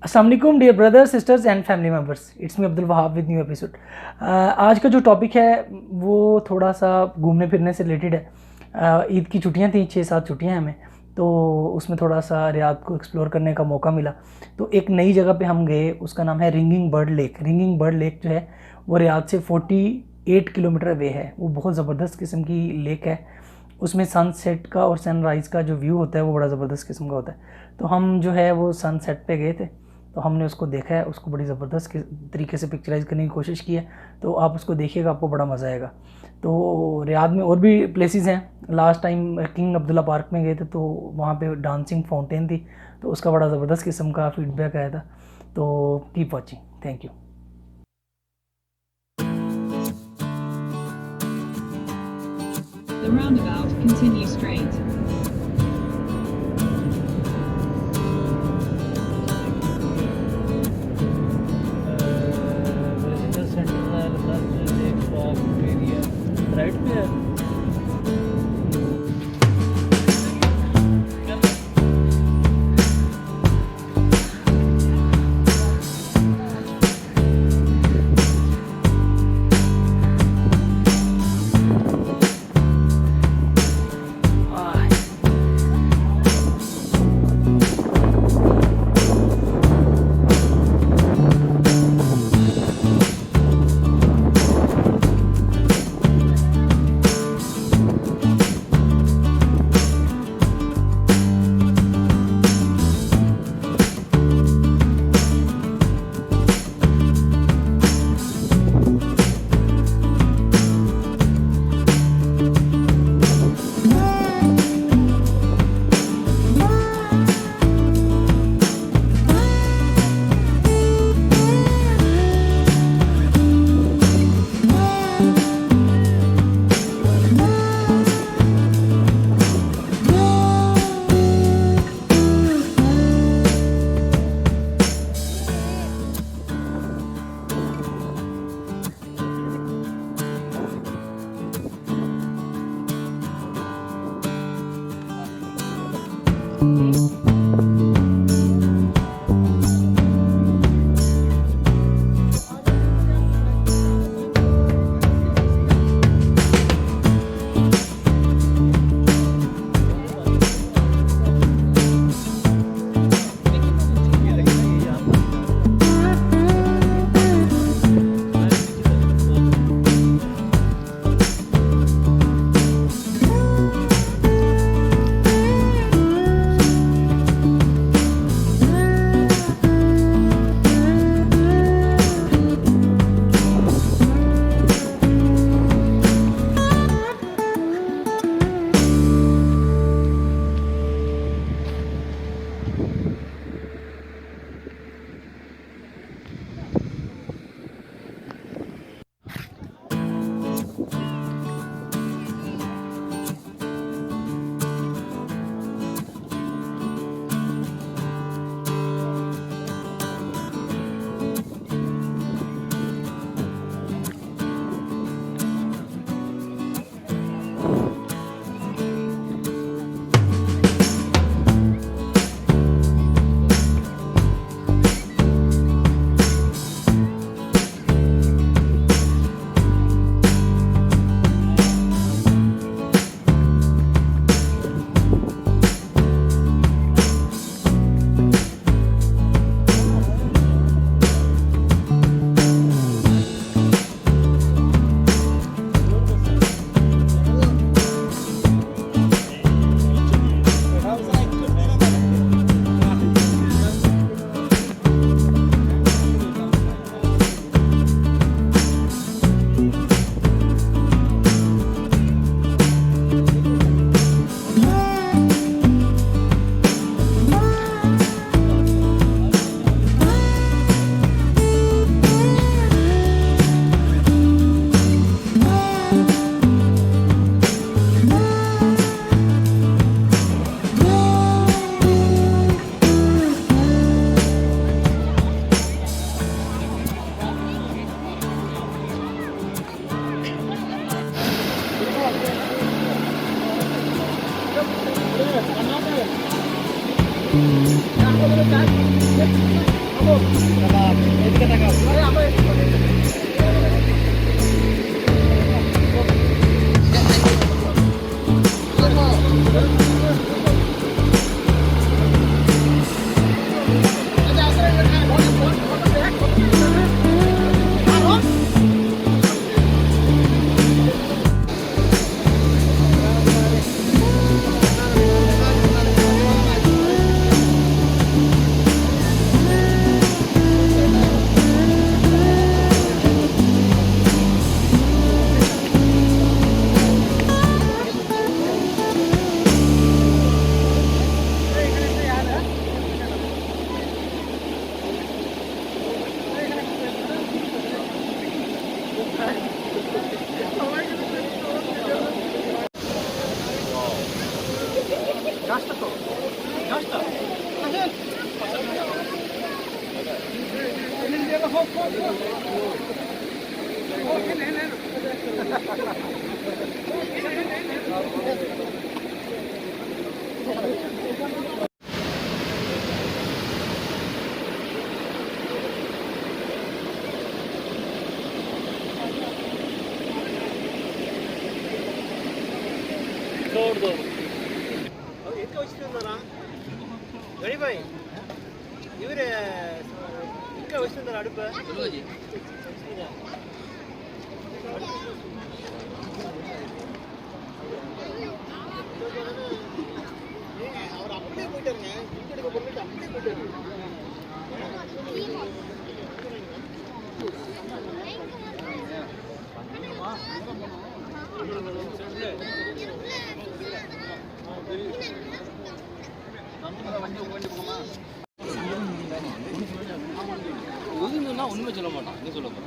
अस्सलाम वालेकुम dear brothers sisters and family members, it's me Abdul Wahab with new episode. आज का जो टॉपिक है वो थोड़ा सा घूमने फिरने से रिलेटेड है। ईद की छुट्टियां थी, 6-7 छुट्टियां हैं हमें, तो उसमें थोड़ा सा रियाद को एक्सप्लोर करने का मौका मिला। तो एक नई जगह पे हम गए, उसका नाम है ringing bird lake. Ringing bird lake जो है वो रियाद से 48 किलोमीटर अवे है। वो बहुत ज़बरदस्त किस्म की लेक है। उसमें सनसेट का और सनराइज़ का जो व्यू होता है वो बड़ा ज़बरदस्त किस्म का होता है। तो हम जो है वो सनसेट पे गए थे, तो हमने उसको देखा है, उसको बड़ी ज़बरदस्त तरीके से पिक्चराइज़ करने की कोशिश की है। तो आप उसको देखिएगा, आपको बड़ा मज़ा आएगा। तो रियाद में और भी प्लेसेस हैं। Last time king Abdullah park में गए थे, तो वहाँ पे डांसिंग फाउंटेन थी, तो उसका बड़ा ज़बरदस्त किस्म का फीडबैक आया था। तो keep watching, thank you. The roundabout, continue straight. Right पे है। छोड़ दो इतना वस्तुंदरा गड़ी भाई इवरे इतना वस्तुंदरा अड़प जी அவர் அப்படியே போயிட்டாருங்க இங்கடுக்கு போட்டு அப்படியே போயிட்டாரு உண்மை சொல்ல மாட்டான் நீ சொல்ல போற